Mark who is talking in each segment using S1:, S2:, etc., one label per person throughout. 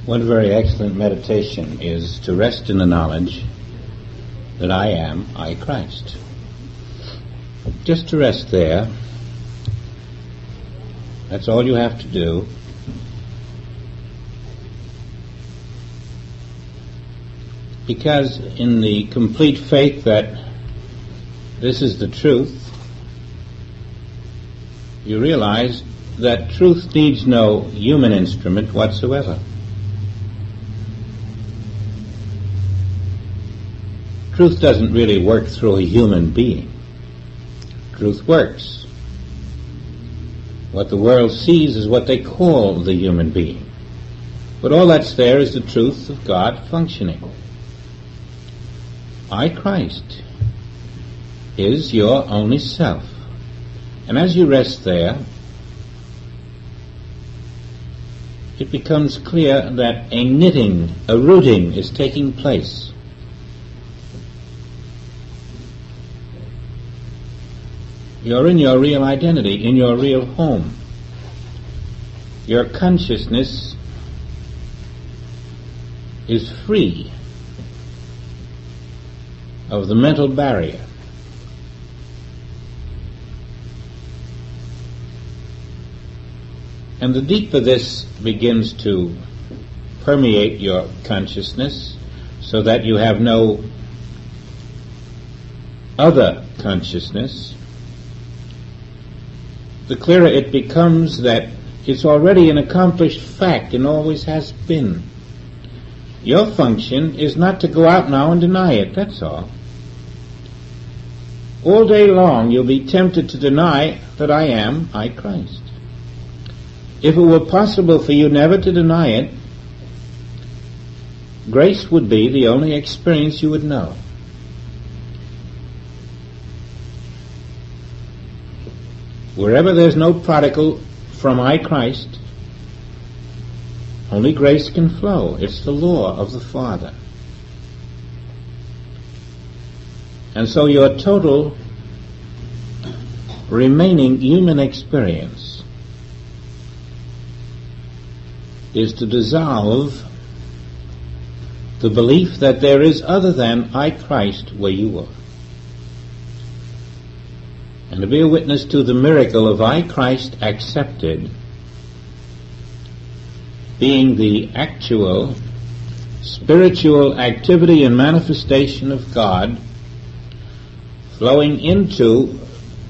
S1: One very excellent meditation is to rest in the knowledge that I am I Christ. Just to rest there. That's all you have to do. Because in the complete faith that this is the truth, you realize that truth needs no human instrument whatsoever. Truth doesn't really work through a human being. Truth works. What the world sees is what they call the human being. But all that's there is the truth of God functioning. I, Christ, is your only self. And as you rest there, it becomes clear that a knitting, a rooting is taking place. You're in your real identity, in your real home. Your consciousness is free of the mental barrier. And the deeper this begins to permeate your consciousness, so that you have no other consciousness, the clearer it becomes that it's already an accomplished fact and always has been. Your function is not to go out now and deny it, that's all. All day long you'll be tempted to deny that I am I Christ. If it were possible for you never to deny it, grace would be the only experience you would know. Wherever there's no prodigal from I Christ, only grace can flow. It's the law of the Father. And so your total remaining human experience is to dissolve the belief that there is other than I Christ where you are. And to be a witness to the miracle of I Christ accepted being the actual spiritual activity and manifestation of God flowing into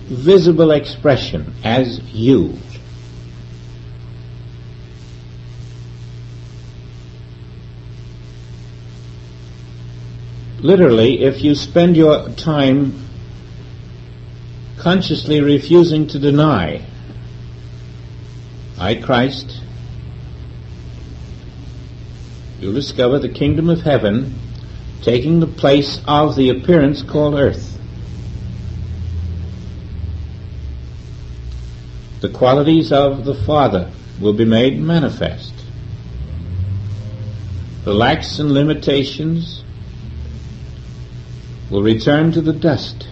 S1: visible expression as you. Literally, if you spend your time consciously refusing to deny I Christ, you'll discover the kingdom of heaven taking the place of the appearance called earth. The qualities of the Father will be made manifest. The lacks and limitations will return to the dust.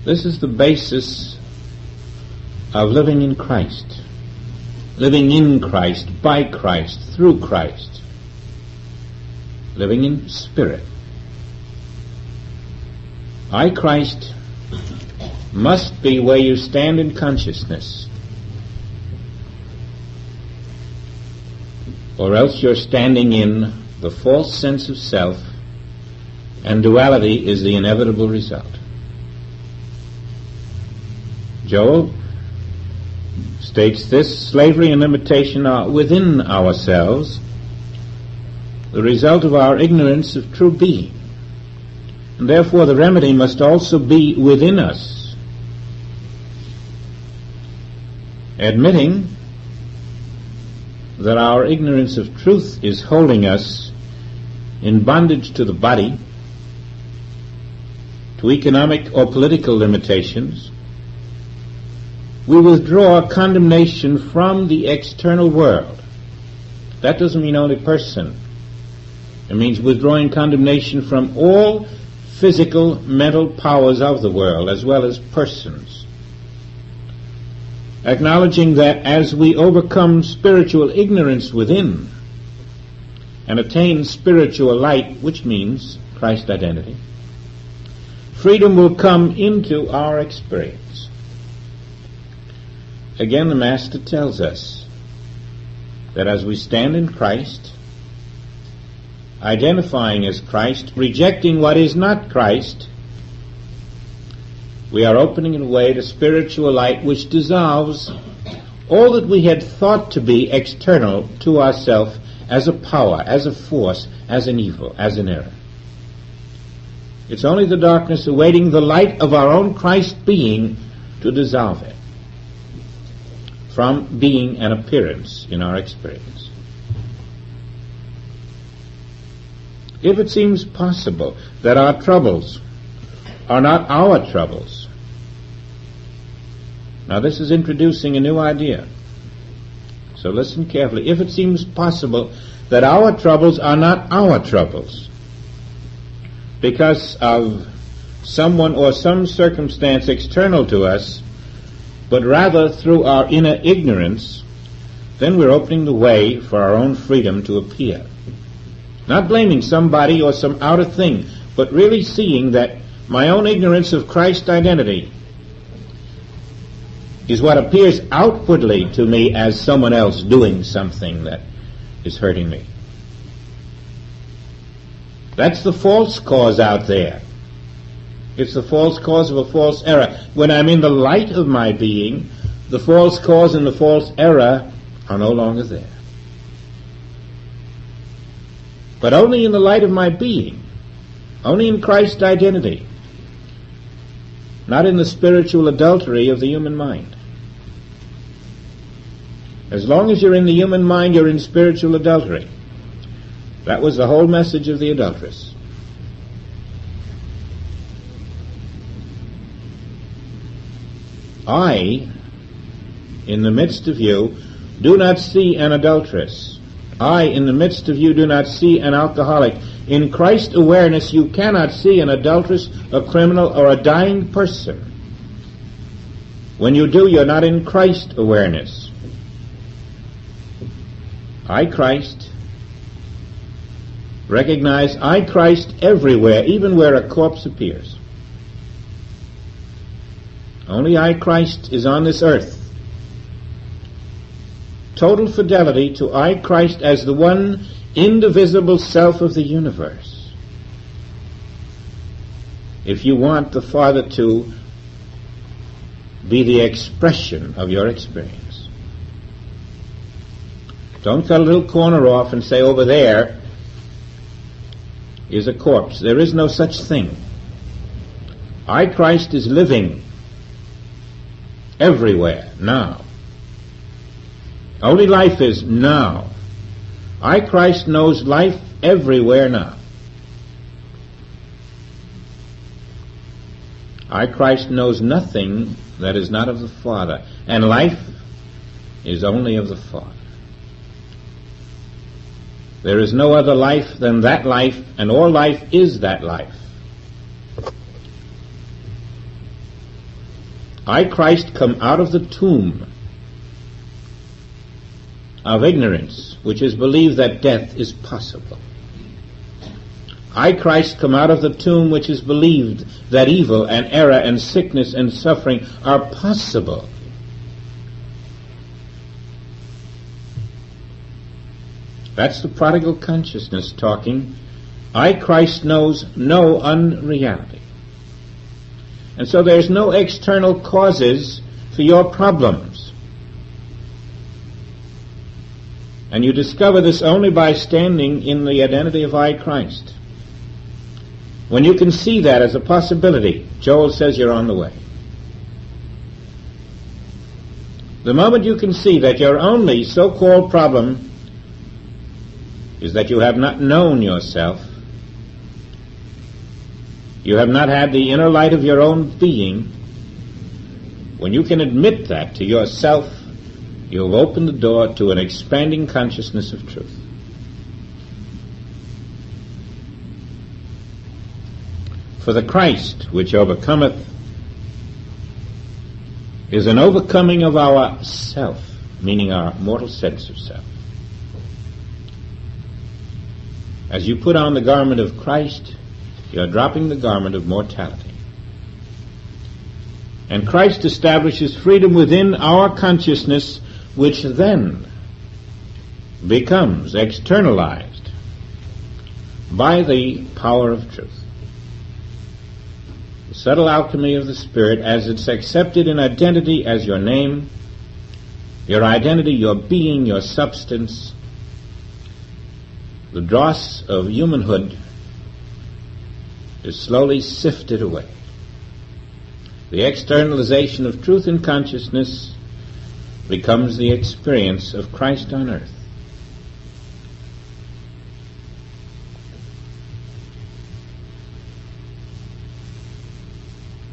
S1: This is the basis of living in Christ. Living in Christ, by Christ, through Christ. Living in spirit. I Christ must be where you stand in consciousness, or else you're standing in the false sense of self, and duality is the inevitable result. Joel states this: slavery and limitation are within ourselves, the result of our ignorance of true being, and therefore the remedy must also be within us. Admitting that our ignorance of truth is holding us in bondage to the body, to economic or political limitations, we withdraw condemnation from the external world. That doesn't mean only person. It means withdrawing condemnation from all physical, mental powers of the world, as well as persons. Acknowledging that as we overcome spiritual ignorance within and attain spiritual light, which means Christ identity, freedom will come into our experience. Again, the Master tells us that as we stand in Christ, identifying as Christ, rejecting what is not Christ, we are opening a way to spiritual light which dissolves all that we had thought to be external to ourselves as a power, as a force, as an evil, as an error. It's only the darkness awaiting the light of our own Christ being to dissolve it from being an appearance in our experience. If it seems possible that our troubles are not our troubles, now this is introducing a new idea, so listen carefully. If it seems possible that our troubles are not our troubles because of someone or some circumstance external to us, but rather through our inner ignorance, then we're opening the way for our own freedom to appear. Not blaming somebody or some outer thing, but really seeing that my own ignorance of Christ's identity is what appears outwardly to me as someone else doing something that is hurting me. That's the false cause out there. It's the false cause of a false error. When I'm in the light of my being, the false cause and the false error are no longer there. But only in the light of my being, only in Christ's identity, not in the spiritual adultery of the human mind. As long as you're in the human mind, you're in spiritual adultery. That was the whole message of the adulteress. I, in the midst of you, do not see an adulteress. I, in the midst of you, do not see an alcoholic. In Christ awareness, you cannot see an adulteress, a criminal, or a dying person. When you do, you're not in Christ awareness. I, Christ, recognize I, Christ, everywhere, even where a corpse appears. Only I, Christ, is on this earth. Total fidelity to I, Christ, as the one indivisible self of the universe. If you want the Father to be the expression of your experience. Don't cut a little corner off and say over there is a corpse. There is no such thing. I, Christ, is living everywhere, now. Only life is now. I, Christ, knows life everywhere now. I, Christ, knows nothing that is not of the Father, and life is only of the Father. There is no other life than that life, and all life is that life. I, Christ, come out of the tomb of ignorance, which is believed that death is possible. I, Christ, come out of the tomb which is believed that evil and error and sickness and suffering are possible. That's the prodigal consciousness talking. I, Christ, knows no unreality. And so there's no external causes for your problems. And you discover this only by standing in the identity of I, Christ. When you can see that as a possibility, Joel says you're on the way. The moment you can see that your only so-called problem is that you have not known yourself, you have not had the inner light of your own being, when you can admit that to yourself, you've opened the door to an expanding consciousness of truth. For the Christ which overcometh is an overcoming of our self, meaning our mortal sense of self. As you put on the garment of Christ, you are dropping the garment of mortality. And Christ establishes freedom within our consciousness, which then becomes externalized by the power of truth. The subtle alchemy of the Spirit, as it's accepted in identity as your name, your identity, your being, your substance, the dross of humanhood is slowly sifted away. The externalization of truth in consciousness becomes the experience of Christ on earth.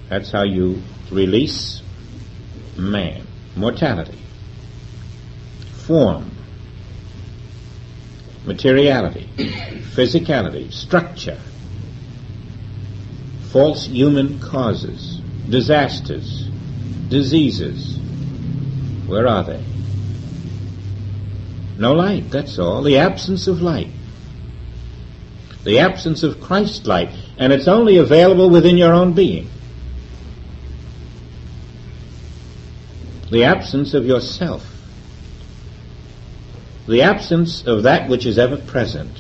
S1: That's how you release man, mortality, form, materiality, physicality, structure, false human causes, disasters, diseases. Where are they? No light, that's all. The absence of light. The absence of Christ's light. And it's only available within your own being. The absence of yourself. The absence of that which is ever present.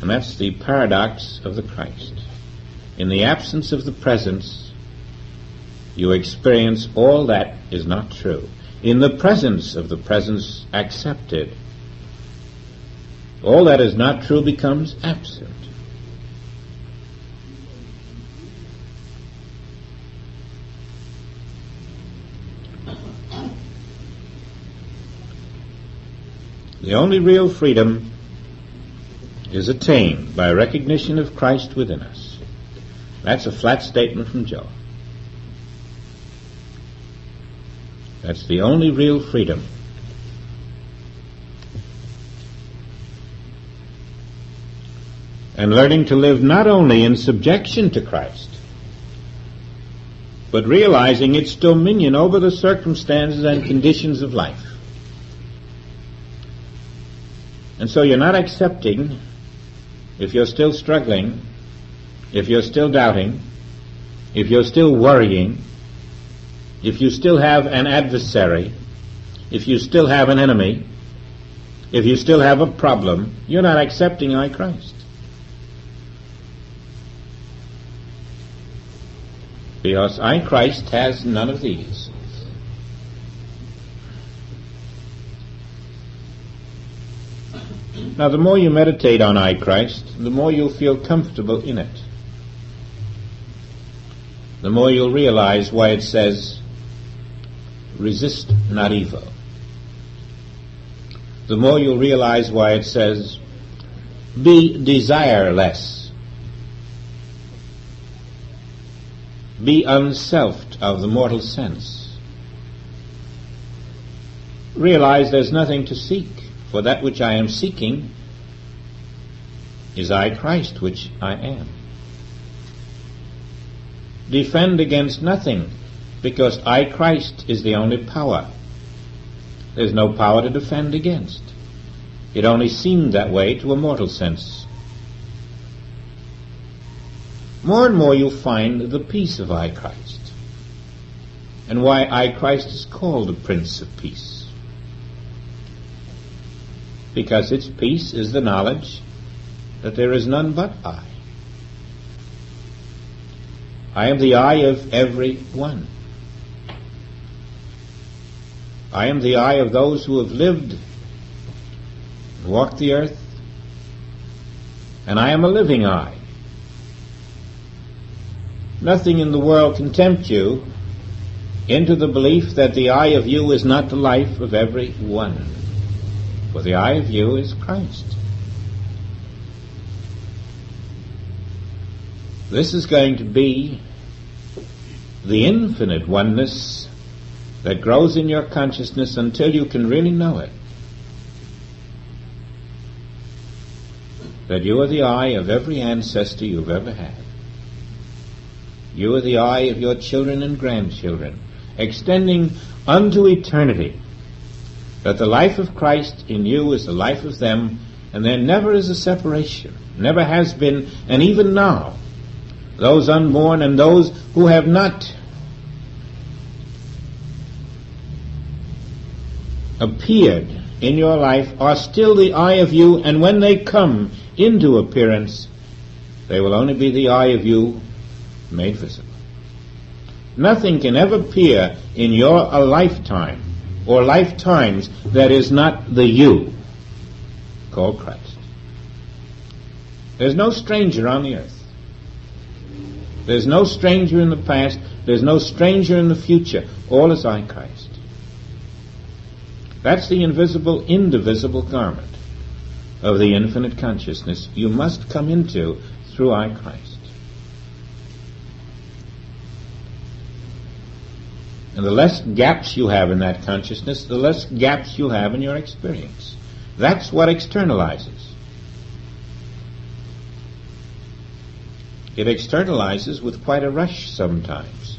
S1: And that's the paradox of the Christ. In the absence of the presence, you experience all that is not true. In the presence of the presence accepted, all that is not true becomes absent. The only real freedom is attained by recognition of Christ within us. That's a flat statement from Joe. That's the only real freedom. And learning to live not only in subjection to Christ, but realizing its dominion over the circumstances and conditions of life. And so you're not accepting, if you're still struggling, if you're still doubting, if you're still worrying, if you still have an adversary, if you still have an enemy, if you still have a problem, you're not accepting I Christ. Because I Christ has none of these. Now, the more you meditate on I Christ, the more you'll feel comfortable in it. The more you'll realize why it says, resist not evil. The more you'll realize why it says, be desireless. Be unselfed of the mortal sense. Realize there's nothing to seek, for that which I am seeking is I Christ, which I am. Defend against nothing, because I Christ is the only power. There's no power to defend against. It only seemed that way to a mortal sense. More and more you'll find the peace of I Christ, and why I Christ is called the Prince of Peace. Because its peace is the knowledge that there is none but I. I am the I of every one. I am the I of those who have lived and walked the earth, and I am a living I. Nothing in the world can tempt you into the belief that the I of you is not the life of every one. For the I of you is Christ. This is going to be the infinite oneness that grows in your consciousness until you can really know it. that you are the eye of every ancestor you've ever had. You are the eye of your children and grandchildren, extending unto eternity, that the life of Christ in you is the life of them, and there never is a separation, never has been, and even now, those unborn and those who have not appeared in your life are still the eye of you, and when they come into appearance, they will only be the eye of you made visible. Nothing can ever appear in your lifetime or lifetimes that is not the you called Christ. There's no stranger on the earth. There's no stranger in the past. There's no stranger in the future. All is I, Christ. That's the invisible, indivisible garment of the infinite consciousness you must come into through I, Christ. And the less gaps you have in that consciousness, the less gaps you'll have in your experience. That's what externalizes. It externalizes with quite a rush sometimes.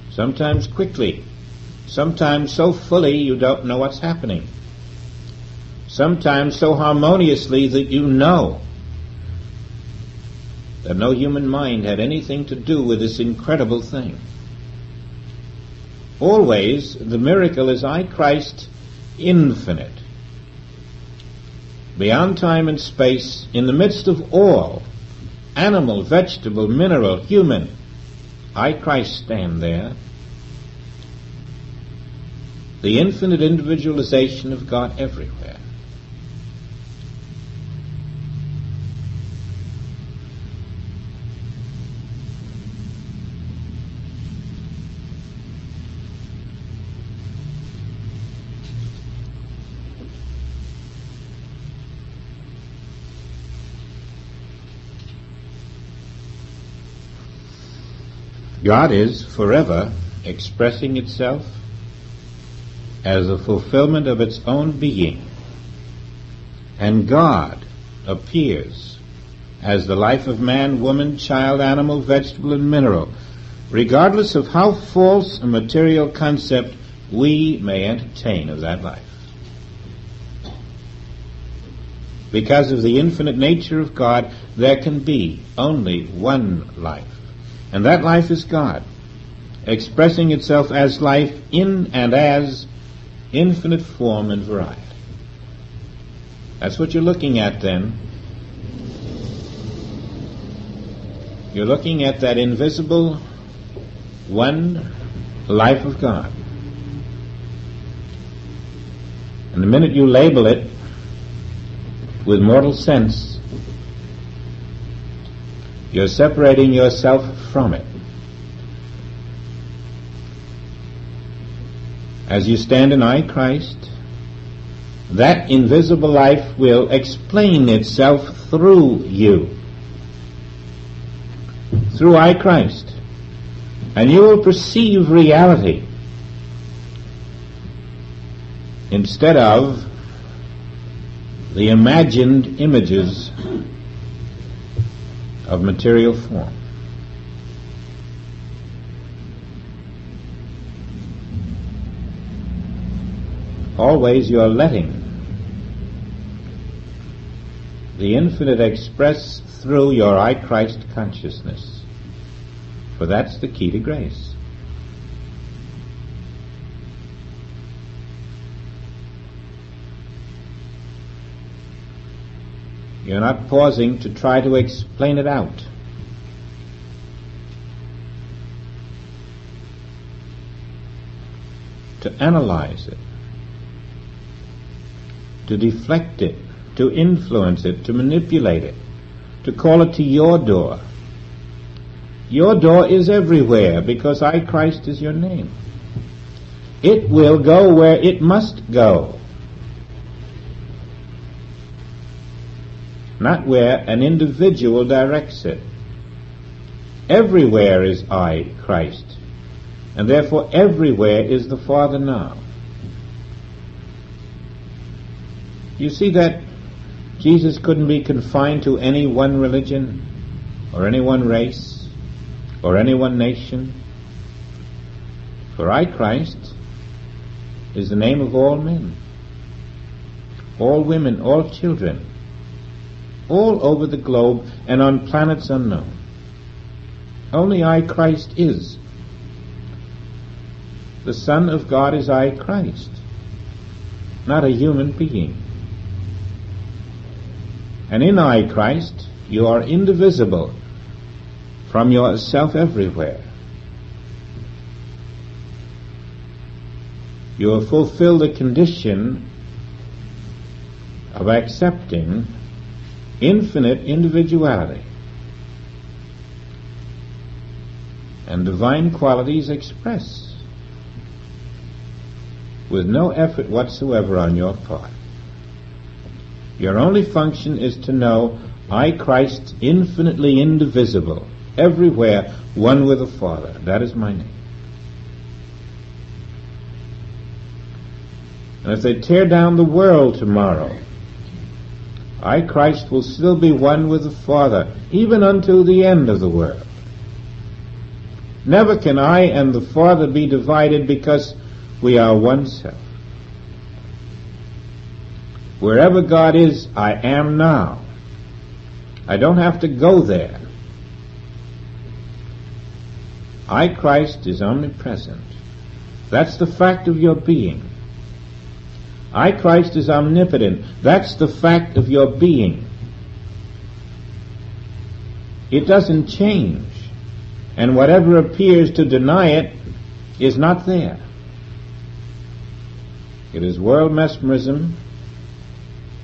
S1: Sometimes quickly. Sometimes so fully you don't know what's happening. Sometimes so harmoniously that you know that no human mind had anything to do with this incredible thing. Always the miracle is I, Christ, infinite, beyond time and space, in the midst of all, animal, vegetable, mineral, human. I, Christ, stand there. The infinite individualization of God everywhere. God is forever expressing itself as a fulfillment of its own being, and God appears as the life of man, woman, child, animal, vegetable, and mineral, regardless of how false a material concept we may entertain of that life. Because of the infinite nature of God, there can be only one life. And that life is God, expressing itself as life in and as infinite form and variety. That's what you're looking at then. You're looking at that invisible one life of God. And the minute you label it with mortal sense, you're separating yourself from it. As you stand in I, Christ, that invisible life will explain itself through you, through I, Christ, and you will perceive reality instead of the imagined images of material form. Always you are letting the infinite express through your I, Christ consciousness, for that's the key to grace. You're not pausing to try to explain it out. To analyze it. To deflect it. To influence it. To manipulate it. To call it to your door. Your door is everywhere because I, Christ, is your name. It will go where it must go. Not where an individual directs it. Everywhere is I, Christ, and therefore everywhere is the Father now. You see that Jesus couldn't be confined to any one religion, or any one race, or any one nation. For I, Christ, is the name of all men, all women, all children, all over the globe and on planets unknown. Only I, Christ, is. The Son of God is I, Christ, not a human being. And in I, Christ, you are indivisible from yourself everywhere. You have fulfilled the condition of accepting infinite individuality and divine qualities expressed with no effort whatsoever on your part. Your only function is to know I, Christ, infinitely indivisible, everywhere, one with the Father. That is my name. And if they tear down the world tomorrow, I, Christ, will still be one with the Father, even unto the end of the world. Never can I and the Father be divided, because we are one self. Wherever God is, I am now. I don't have to go there. I, Christ, is omnipresent. That's the fact of your being. I, Christ, is omnipotent. That's the fact of your being. It doesn't change. And whatever appears to deny it is not there. It is world mesmerism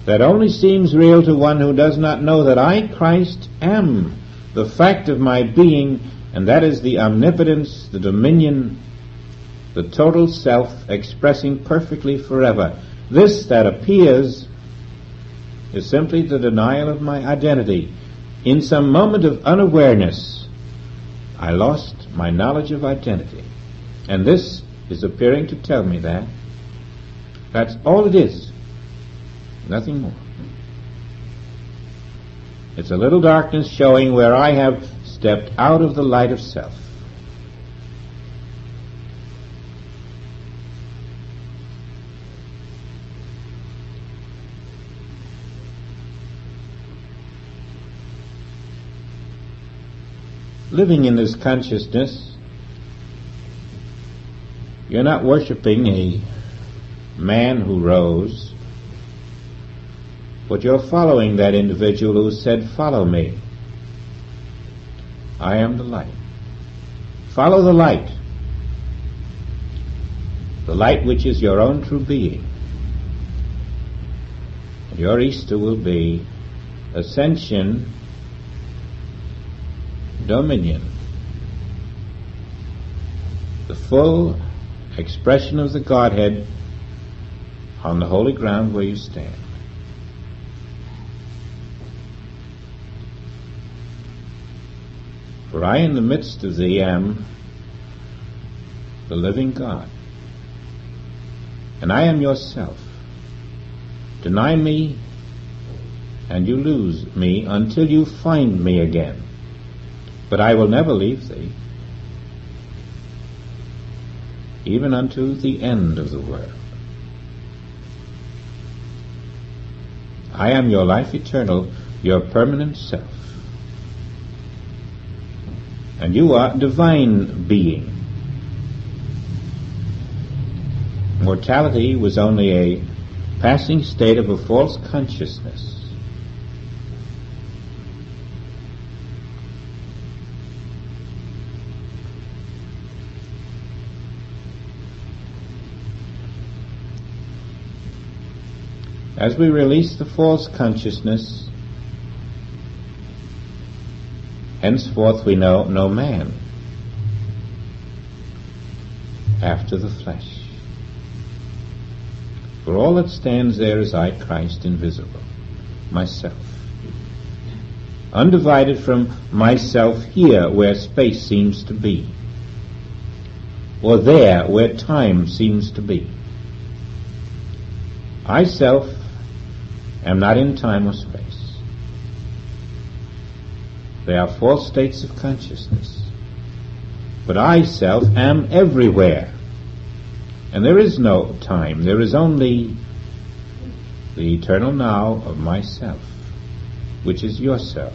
S1: that only seems real to one who does not know that I, Christ, am the fact of my being, and that is the omnipotence, the dominion, the total self expressing perfectly forever. This that appears is simply the denial of my identity. In some moment of unawareness, I lost my knowledge of identity. And this is appearing to tell me that. That's all it is. Nothing more. It's a little darkness showing where I have stepped out of the light of self. Living in this consciousness, you're not worshiping a man who rose, but you're following that individual who said, "Follow me. I am the light." Follow the light which is your own true being. And your Easter will be ascension, dominion, the full expression of the Godhead on the holy ground where you stand. For I in the midst of thee am the living God, and I am yourself. Deny me, and you lose me until you find me again. But I will never leave thee, even unto the end of the world. I am your life eternal, your permanent self. And you are divine being. Mortality was only a passing state of a false consciousness. As we release the false consciousness, henceforth we know no man after the flesh. For all that stands there is I, Christ, invisible, myself, undivided from myself here where space seems to be, or there where time seems to be. I self am not in time or space. They are false states of consciousness. But I, self, am everywhere. And there is no time. There is only the eternal now of myself, which is yourself.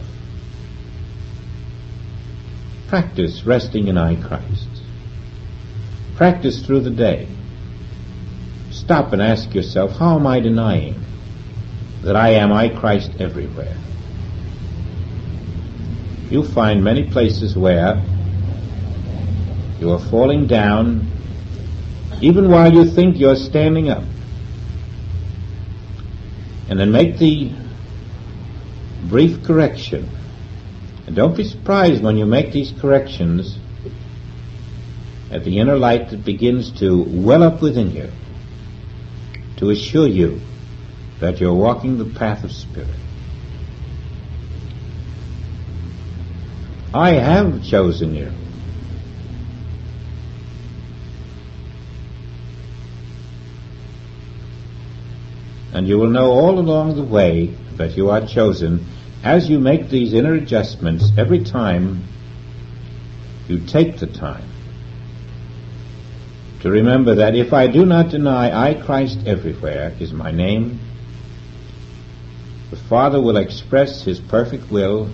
S1: Practice resting in I, Christ. Practice through the day. Stop and ask yourself, how am I denying that I am I, Christ, everywhere? You'll find many places where you are falling down even while you think you're standing up. And then make the brief correction. And don't be surprised when you make these corrections at the inner light that begins to well up within you to assure you that you're walking the path of spirit. I have chosen you. And you will know all along the way that you are chosen as you make these inner adjustments every time you take the time to remember that if I do not deny I, Christ, everywhere is my name, the Father will express His perfect will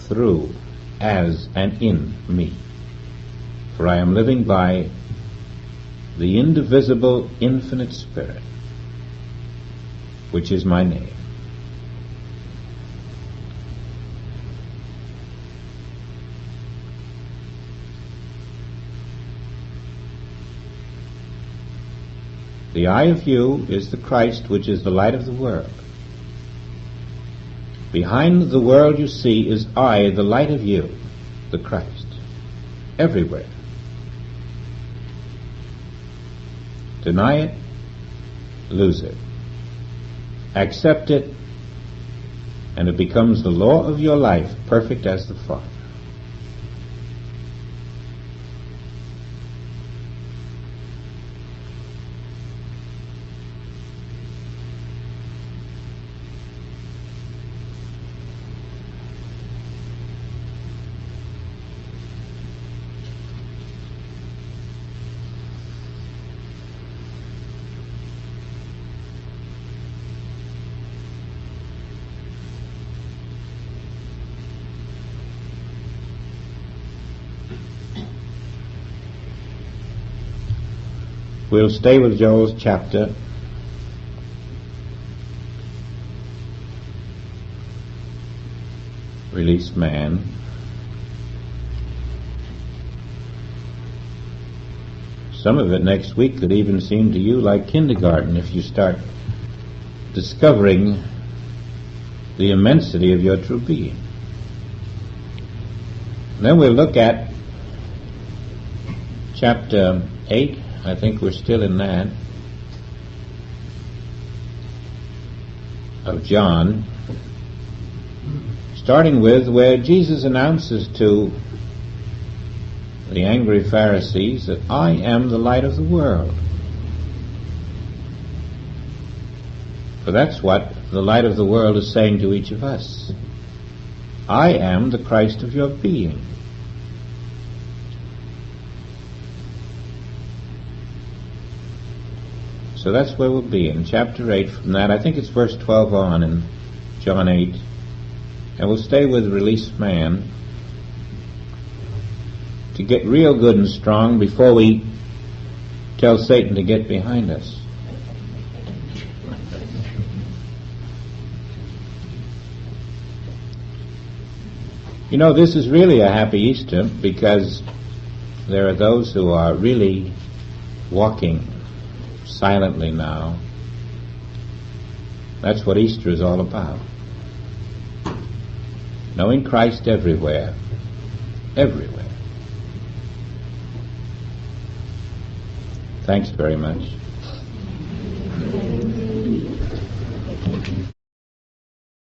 S1: through, as, and in me. For I am living by the indivisible, infinite Spirit, which is my name. The I of you is the Christ, which is the light of the world. Behind the world you see is I, the light of you, the Christ, everywhere. Deny it, lose it. Accept it, and it becomes the law of your life, perfect as the Father. We'll stay with Joel's chapter. Release man. Some of it next week could even seem to you like kindergarten if you start discovering the immensity of your true being. Then we'll look at chapter 8. I think we're still in that, of John, starting with where Jesus announces to the angry Pharisees that I am the light of the world. For that's what the light of the world is saying to each of us. I am the Christ of your being. So that's where we'll be, in chapter 8. From that, I think it's verse 12 on in John 8. And we'll stay with release man to get real good and strong before we tell Satan to get behind us. You know, this is really a happy Easter because there are those who are really walking silently now. That's what Easter is all about. Knowing Christ everywhere. Everywhere. Thanks very much.